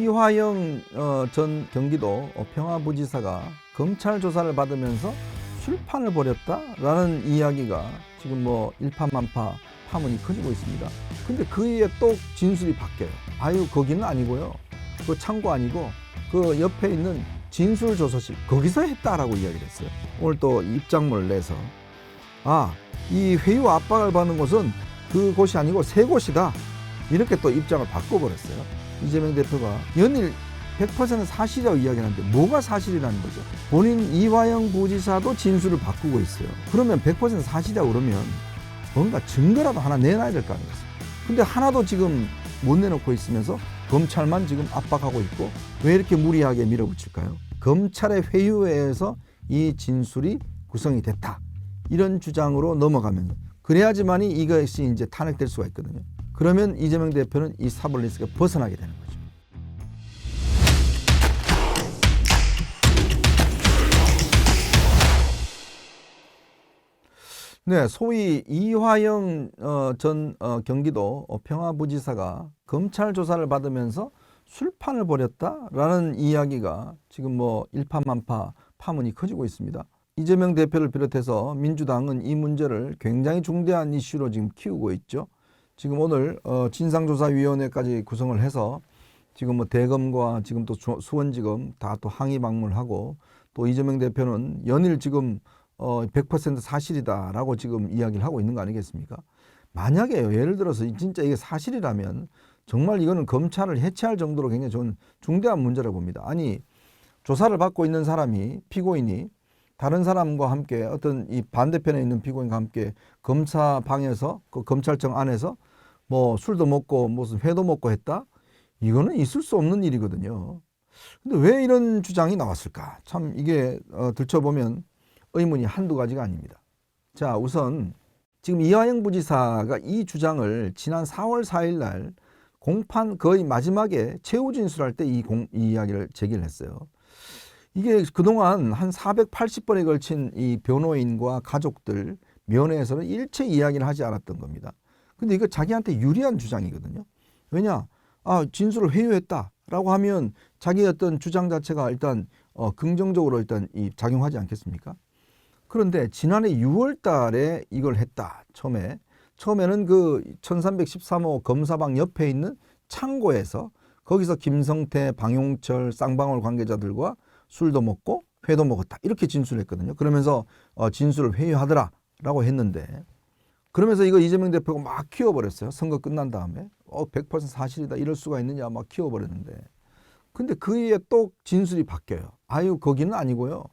이화영 전 경기도 평화부지사가 검찰 조사를 받으면서 술판을 벌였다라는 이야기가 지금 뭐 일파만파 파문이 커지고 있습니다. 근데 그에 또 진술이 바뀌어요. 아유, 거기는 아니고요. 그 창고 아니고 그 옆에 있는 진술조서실 거기서 했다라고 이야기를 했어요. 오늘 또 입장문을 내서 이 회유와 압박을 받는 곳은 그곳이 아니고 새 곳이다. 이렇게 또 입장을 바꿔버렸어요. 이재명 대표가 연일 100% 사실이라고 이야기하는데 뭐가 사실이라는 거죠. 본인 이화영 부지사도 진술을 바꾸고 있어요. 그러면 100% 사실이라고 그러면 뭔가 증거라도 하나 내놔야 될 거 아니겠어요. 근데 하나도 지금 못 내놓고 있으면서 검찰만 지금 압박하고 있고 왜 이렇게 무리하게 밀어붙일까요? 검찰의 회유에서 이 진술이 구성이 됐다. 이런 주장으로 넘어가면 그래야지만이 이것이 이제 탄핵될 수가 있거든요. 그러면 이재명 대표는 이 사법리스크가 벗어나게 되는 거죠. 네, 소위 이화영 전 경기도 평화부지사가 검찰 조사를 받으면서 술판을 벌였다라는 이야기가 지금 뭐 일파만파 파문이 커지고 있습니다. 이재명 대표를 비롯해서 민주당은 이 문제를 굉장히 중대한 이슈로 지금 키우고 있죠. 지금 오늘 진상조사위원회까지 구성을 해서 지금 뭐 대검과 지금 또 수원지검 다 또 항의 방문을 하고 또 이재명 대표는 연일 지금 100% 사실이다라고 지금 이야기를 하고 있는 거 아니겠습니까? 만약에 예를 들어서 진짜 이게 사실이라면 정말 이거는 검찰을 해체할 정도로 굉장히 저는 중대한 문제라고 봅니다. 아니, 조사를 받고 있는 사람이 피고인이 다른 사람과 함께 어떤 이 반대편에 있는 피고인과 함께 검사방에서 그 검찰청 안에서 뭐 술도 먹고 무슨 회도 먹고 했다? 이거는 있을 수 없는 일이거든요. 근데 왜 이런 주장이 나왔을까? 참 이게 들춰보면 의문이 한두 가지가 아닙니다. 자, 우선 지금 이화영 부지사가 이 주장을 지난 4월 4일 날 공판 거의 마지막에 최후 진술할 때 이 이야기를 제기를 했어요. 이게 그동안 한 480번에 걸친 이 변호인과 가족들 면회에서는 일체 이야기를 하지 않았던 겁니다. 근데 이거 자기한테 유리한 주장이거든요. 왜냐? 진술을 회유했다라고 하면 자기의 어떤 주장 자체가 일단 긍정적으로 일단 작용하지 않겠습니까? 그런데 지난해 6월 달에 이걸 했다. 처음에는 그 1313호 검사방 옆에 있는 창고에서 거기서 김성태, 방용철, 쌍방울 관계자들과 술도 먹고 회도 먹었다. 이렇게 진술했거든요. 그러면서 진술을 회유하더라라고 했는데 그러면서 이거 이재명 대표가 막 키워버렸어요. 선거 끝난 다음에 100% 사실이다. 이럴 수가 있느냐 막 키워버렸는데 근데 그에 또 진술이 바뀌어요. 아유, 거기는 아니고요.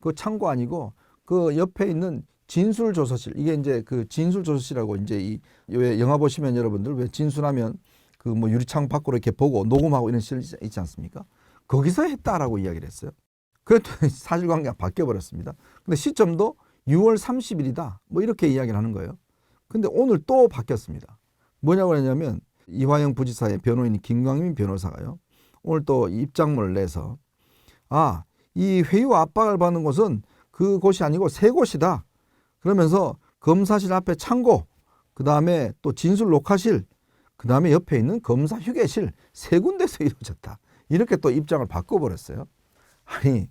그 창고 아니고 그 옆에 있는 진술조서실. 이게 이제 그 진술조서실이라고 이제 왜 영화 보시면 여러분들 왜 진술하면 그 뭐 유리창 밖으로 이렇게 보고 녹음하고 이런 실 있지 않습니까? 거기서 했다라고 이야기를 했어요. 그래도 사실관계가 바뀌어버렸습니다. 근데 시점도 6월 30일이다. 뭐 이렇게 이야기를 하는 거예요. 근데 오늘 또 바뀌었습니다. 뭐냐고 했냐면 이화영 부지사의 변호인 김광민 변호사가요. 오늘 또 입장문을 내서 이 회유와 압박을 받는 곳은 그곳이 아니고 새 곳이다. 그러면서 검사실 앞에 창고, 그 다음에 또 진술 녹화실, 그 다음에 옆에 있는 검사 휴게실 세 군데서 이루어졌다. 이렇게 또 입장을 바꿔버렸어요. 아니,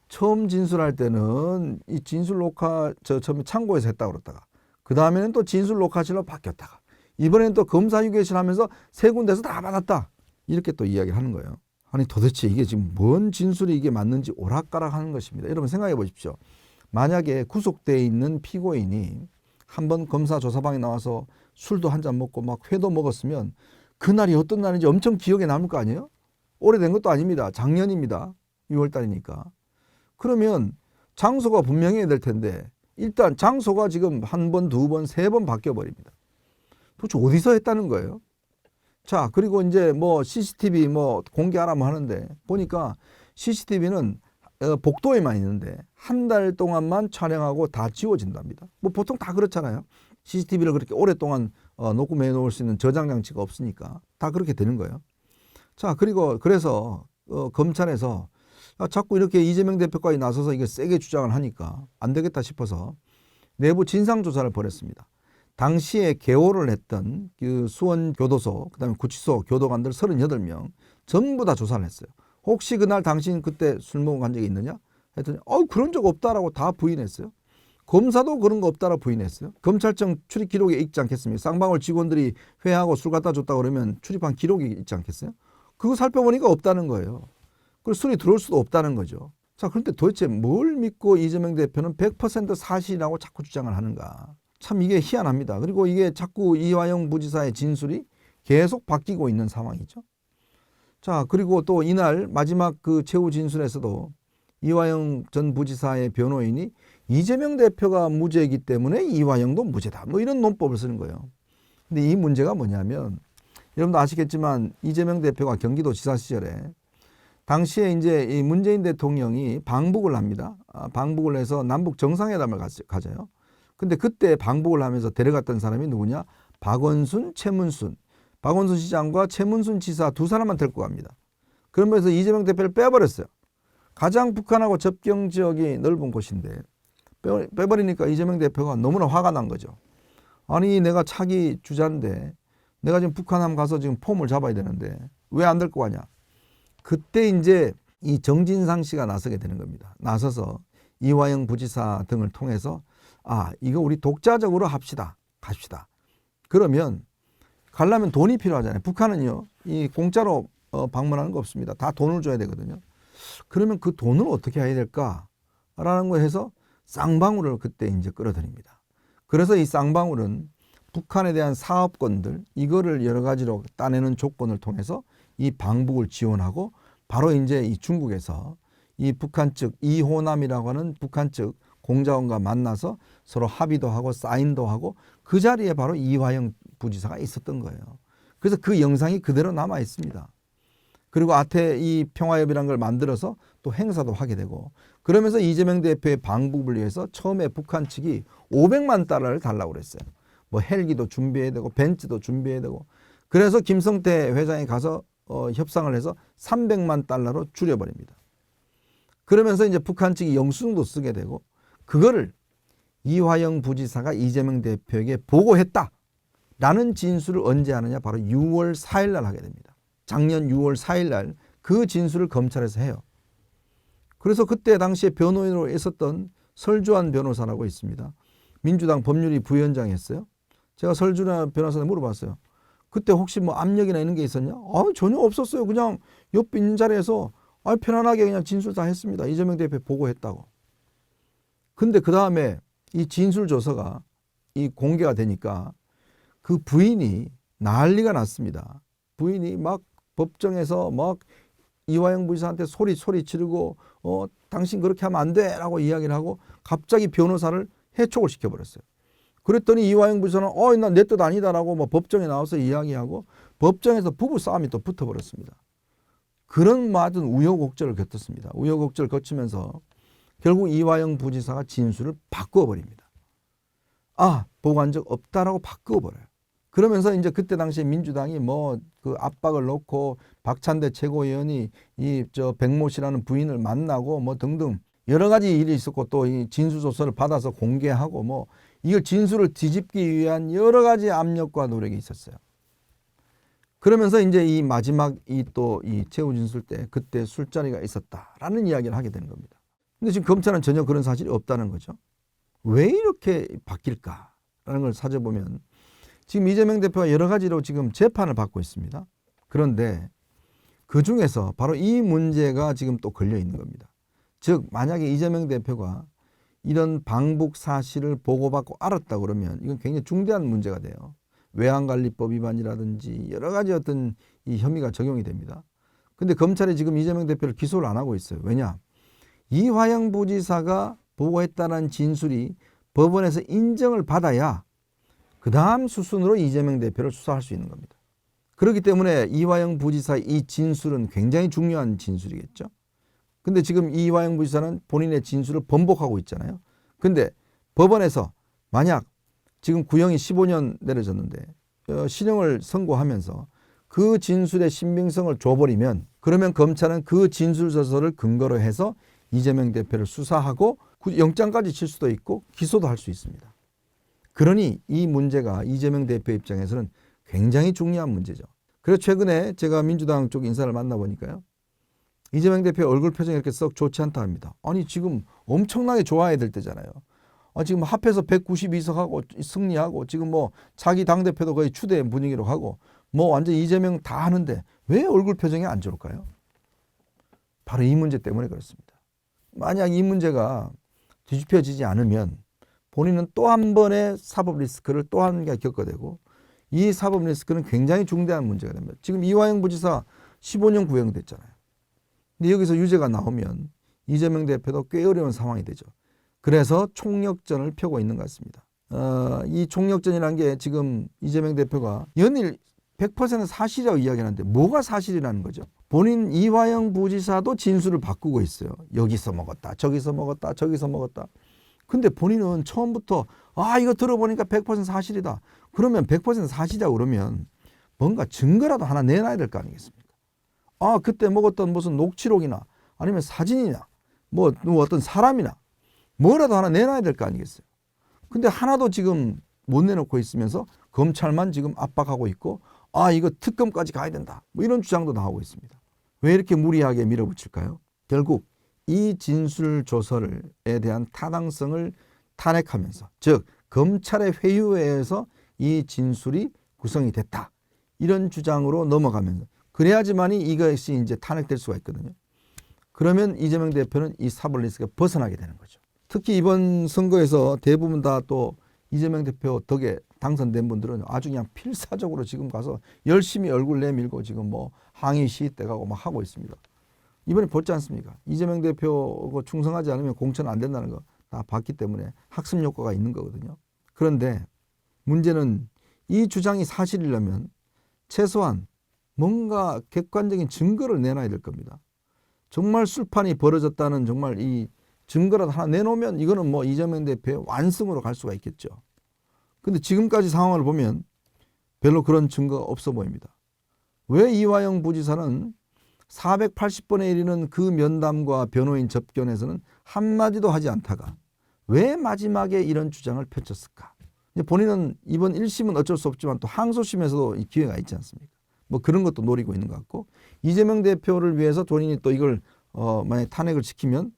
처음 진술할 때는 이 진술 녹화 처음에 창고에서 했다고 그랬다가 그 다음에는 또 진술 녹화실로 바뀌었다가 이번에는 또 검사 휴게실 하면서 세 군데서 다 받았다. 이렇게 또 이야기를 하는 거예요. 아니, 도대체 이게 지금 뭔 진술이 이게 맞는지 오락가락 하는 것입니다. 여러분 생각해 보십시오. 만약에 구속되어 있는 피고인이 한번 검사 조사방에 나와서 술도 한잔 먹고 막 회도 먹었으면 그날이 어떤 날인지 엄청 기억에 남을 거 아니에요? 오래된 것도 아닙니다. 작년입니다. 6월 달이니까. 그러면 장소가 분명해야 될 텐데 일단 장소가 지금 한 번, 두 번, 세 번 바뀌어 버립니다. 도대체 어디서 했다는 거예요? 자, 그리고 이제 뭐 CCTV 뭐 공개하라고 하는데 보니까 CCTV는 복도에만 있는데 한 달 동안만 촬영하고 다 지워진답니다. 뭐 보통 다 그렇잖아요. CCTV를 그렇게 오랫동안 녹음해 놓을 수 있는 저장 장치가 없으니까 다 그렇게 되는 거예요. 자, 그리고 그래서 검찰에서 자꾸 이렇게 이재명 대표까지 나서서 이게 세게 주장을 하니까 안 되겠다 싶어서 내부 진상조사를 벌였습니다. 당시에 개호를 했던 그 수원교도소, 그다음에 구치소 교도관들 38명 전부 다 조사를 했어요. 혹시 그날 당신 그때 술 먹고 간 적이 있느냐? 했더니 그런 적 없다라고 다 부인했어요. 검사도 그런 거 없다라고 부인했어요. 검찰청 출입 기록에 있지 않겠습니까? 쌍방울 직원들이 회하고 술 갖다 줬다 그러면 출입한 기록이 있지 않겠어요? 그거 살펴보니까 없다는 거예요. 그리고 술이 들어올 수도 없다는 거죠. 자, 그런데 도대체 뭘 믿고 이재명 대표는 100% 사실이라고 자꾸 주장을 하는가? 참 이게 희한합니다. 그리고 이게 자꾸 이화영 부지사의 진술이 계속 바뀌고 있는 상황이죠. 자, 그리고 또 이날 마지막 그 최후 진술에서도 이화영 전 부지사의 변호인이 이재명 대표가 무죄이기 때문에 이화영도 무죄다. 뭐 이런 논법을 쓰는 거예요. 근데 이 문제가 뭐냐면 여러분도 아시겠지만 이재명 대표가 경기도지사 시절에 당시에 이제 이 문재인 대통령이 방북을 합니다. 방북을 해서 남북 정상회담을 가져요. 근데 그때 방북을 하면서 데려갔던 사람이 누구냐? 박원순, 최문순. 박원순 시장과 최문순 지사 두 사람만 데리고 갑니다. 그러면서 이재명 대표를 빼버렸어요. 가장 북한하고 접경 지역이 넓은 곳인데 빼버리니까 이재명 대표가 너무나 화가 난 거죠. 아니 내가 차기 주자인데 내가 지금 북한 한번 가서 지금 폼을 잡아야 되는데 왜 안 될 거 아냐. 그때 이제 이 정진상 씨가 나서게 되는 겁니다. 나서서 이화영 부지사 등을 통해서 이거 우리 독자적으로 갑시다. 그러면 가려면 돈이 필요하잖아요. 북한은요, 이 공짜로 방문하는 거 없습니다. 다 돈을 줘야 되거든요. 그러면 그 돈을 어떻게 해야 될까라는 거 해서 쌍방울을 그때 이제 끌어들입니다. 그래서 이 쌍방울은 북한에 대한 사업권들 이거를 여러 가지로 따내는 조건을 통해서 이 방북을 지원하고 바로 이제 이 중국에서 이 북한 측 이호남이라고 하는 북한 측 공자원과 만나서 서로 합의도 하고 사인도 하고 그 자리에 바로 이화영 부지사가 있었던 거예요. 그래서 그 영상이 그대로 남아 있습니다. 그리고 아태 이 평화협이라는 걸 만들어서 또 행사도 하게 되고 그러면서 이재명 대표의 방북을 위해서 처음에 북한 측이 500만 달러를 달라고 그랬어요. 뭐 헬기도 준비해야 되고 벤츠도 준비해야 되고 그래서 김성태 회장이 가서 협상을 해서 300만 달러로 줄여버립니다. 그러면서 이제 북한 측이 영수증도 쓰게 되고 그거를 이화영 부지사가 이재명 대표에게 보고했다라는 진술을 언제 하느냐 바로 6월 4일 날 하게 됩니다. 작년 6월 4일 날 그 진술을 검찰에서 해요. 그래서 그때 당시에 변호인으로 있었던 설주환 변호사라고 있습니다. 민주당 법률위 부위원장이었어요. 제가 설주환 변호사한테 물어봤어요. 그때 혹시 뭐 압력이나 이런 게 있었냐? 전혀 없었어요. 그냥 옆 있는 자리에서 편안하게 그냥 진술 다 했습니다. 이재명 대표 보고했다고. 근데 그 다음에 이 진술 조서가 이 공개가 되니까 그 부인이 난리가 났습니다. 부인이 막 법정에서 막 이화영 부지사한테 소리 지르고 당신 그렇게 하면 안 돼라고 이야기를 하고 갑자기 변호사를 해촉을 시켜버렸어요. 그랬더니 이화영 부지사는 난 내 뜻 아니다라고 뭐 법정에 나와서 이야기하고 법정에서 부부 싸움이 또 붙어버렸습니다. 그런 많은 우여곡절을 겪었습니다. 우여곡절을 거치면서 결국 이화영 부지사가 진술을 바꾸어버립니다. 보고한 적 없다라고 바꾸어버려요. 그러면서 이제 그때 당시에 민주당이 뭐 그 압박을 놓고 박찬대 최고위원이 백모 씨라는 부인을 만나고 뭐 등등 여러 가지 일이 있었고 또 이 진술조서를 받아서 공개하고 뭐 이걸 진술을 뒤집기 위한 여러 가지 압력과 노력이 있었어요. 그러면서 이제 이 마지막 이 최후 진술 때 그때 술자리가 있었다라는 이야기를 하게 되는 겁니다. 근데 지금 검찰은 전혀 그런 사실이 없다는 거죠. 왜 이렇게 바뀔까라는 걸 살펴보면 지금 이재명 대표가 여러 가지로 지금 재판을 받고 있습니다. 그런데 그 중에서 바로 이 문제가 지금 또 걸려 있는 겁니다. 즉 만약에 이재명 대표가 이런 방북 사실을 보고받고 알았다 그러면 이건 굉장히 중대한 문제가 돼요. 외환관리법 위반이라든지 여러 가지 어떤 이 혐의가 적용이 됩니다. 근데 검찰이 지금 이재명 대표를 기소를 안 하고 있어요. 왜냐? 이화영 부지사가 보고했다는 진술이 법원에서 인정을 받아야 그 다음 수순으로 이재명 대표를 수사할 수 있는 겁니다. 그렇기 때문에 이화영 부지사의 이 진술은 굉장히 중요한 진술이겠죠. 근데 지금 이화영 부지사는 본인의 진술을 번복하고 있잖아요. 근데 법원에서 만약 지금 구형이 15년 내려졌는데 실형을 선고하면서 그 진술의 신빙성을 줘버리면 그러면 검찰은 그 진술서서를 근거로 해서 이재명 대표를 수사하고 영장까지 칠 수도 있고 기소도 할 수 있습니다. 그러니 이 문제가 이재명 대표 입장에서는 굉장히 중요한 문제죠. 그래서 최근에 제가 민주당 쪽 인사를 만나보니까요. 이재명 대표 얼굴 표정이 이렇게 썩 좋지 않다 합니다. 아니 지금 엄청나게 좋아야 될 때잖아요. 지금 합해서 192석하고 승리하고 지금 뭐 자기 당대표도 거의 추대 분위기로 하고 뭐 완전 이재명 다 하는데 왜 얼굴 표정이 안 좋을까요? 바로 이 문제 때문에 그렇습니다. 만약 이 문제가 뒤집혀지지 않으면 본인은 또 한 번의 사법 리스크를 또 한 개 겪게 되고 이 사법 리스크는 굉장히 중대한 문제가 됩니다. 지금 이화영 부지사 15년 구형됐잖아요. 근데 여기서 유죄가 나오면 이재명 대표도 꽤 어려운 상황이 되죠. 그래서 총력전을 펴고 있는 것 같습니다. 이 총력전이라는 게 지금 이재명 대표가 연일 100% 사실이라고 이야기하는데 뭐가 사실이라는 거죠? 본인 이화영 부지사도 진술을 바꾸고 있어요. 여기서 먹었다, 저기서 먹었다, 저기서 먹었다. 근데 본인은 처음부터 이거 들어보니까 100% 사실이다. 그러면 100% 사실이라고 그러면 뭔가 증거라도 하나 내놔야 될 거 아니겠습니까? 그때 먹었던 무슨 녹취록이나 아니면 사진이나 뭐 어떤 사람이나 뭐라도 하나 내놔야 될 거 아니겠어요? 근데 하나도 지금 못 내놓고 있으면서 검찰만 지금 압박하고 있고 이거 특검까지 가야 된다. 뭐 이런 주장도 나오고 있습니다. 왜 이렇게 무리하게 밀어붙일까요? 결국 이 진술 조서에 대한 타당성을 탄핵하면서 즉 검찰의 회유에서 이 진술이 구성이 됐다. 이런 주장으로 넘어가면서 그래야지만이 이것이 이제 탄핵될 수가 있거든요. 그러면 이재명 대표는 이 사법 리스크가 벗어나게 되는 거죠. 특히 이번 선거에서 대부분 다 또 이재명 대표 덕에 당선된 분들은 아주 그냥 필사적으로 지금 가서 열심히 얼굴 내밀고 지금 뭐 항의 시위 때 가고 막 하고 있습니다. 이번에 보지 않습니까? 이재명 대표 충성하지 않으면 공천 안 된다는 거 다 봤기 때문에 학습 효과가 있는 거거든요. 그런데 문제는 이 주장이 사실이라면 최소한 뭔가 객관적인 증거를 내놔야 될 겁니다. 정말 술판이 벌어졌다는 정말 이 증거라도 하나 내놓으면 이거는 뭐 이재명 대표의 완승으로 갈 수가 있겠죠. 근데 지금까지 상황을 보면 별로 그런 증거가 없어 보입니다. 왜 이화영 부지사는 480번에 이르는 그 면담과 변호인 접견에서는 한마디도 하지 않다가 왜 마지막에 이런 주장을 펼쳤을까? 본인은 이번 1심은 어쩔 수 없지만 또 항소심에서도 이 기회가 있지 않습니까? 뭐 그런 것도 노리고 있는 것 같고 이재명 대표를 위해서 본인이 또 이걸 만약에 탄핵을 시키면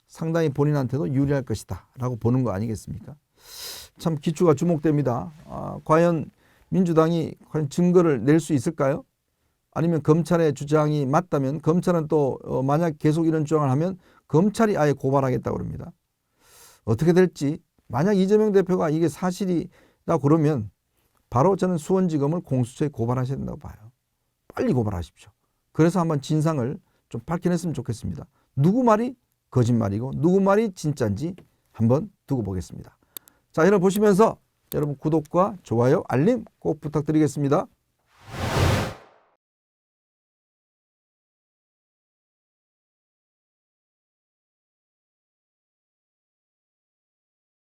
상당히 본인한테도 유리할 것이다 라고 보는 거 아니겠습니까? 참 기추가 주목됩니다. 과연 민주당이 과연 증거를 낼 수 있을까요? 아니면 검찰의 주장이 맞다면 검찰은 또 만약 계속 이런 주장을 하면 검찰이 아예 고발하겠다고 그럽니다. 어떻게 될지 만약 이재명 대표가 이게 사실이다 그러면 바로 저는 수원지검을 공수처에 고발하셔야 된다고 봐요. 빨리 고발하십시오. 그래서 한번 진상을 좀 밝혀냈으면 좋겠습니다. 누구 말이 거짓말이고 누구 말이 진짜인지 한번 두고 보겠습니다. 자, 여러분 보시면서 여러분 구독과 좋아요, 알림 꼭 부탁드리겠습니다.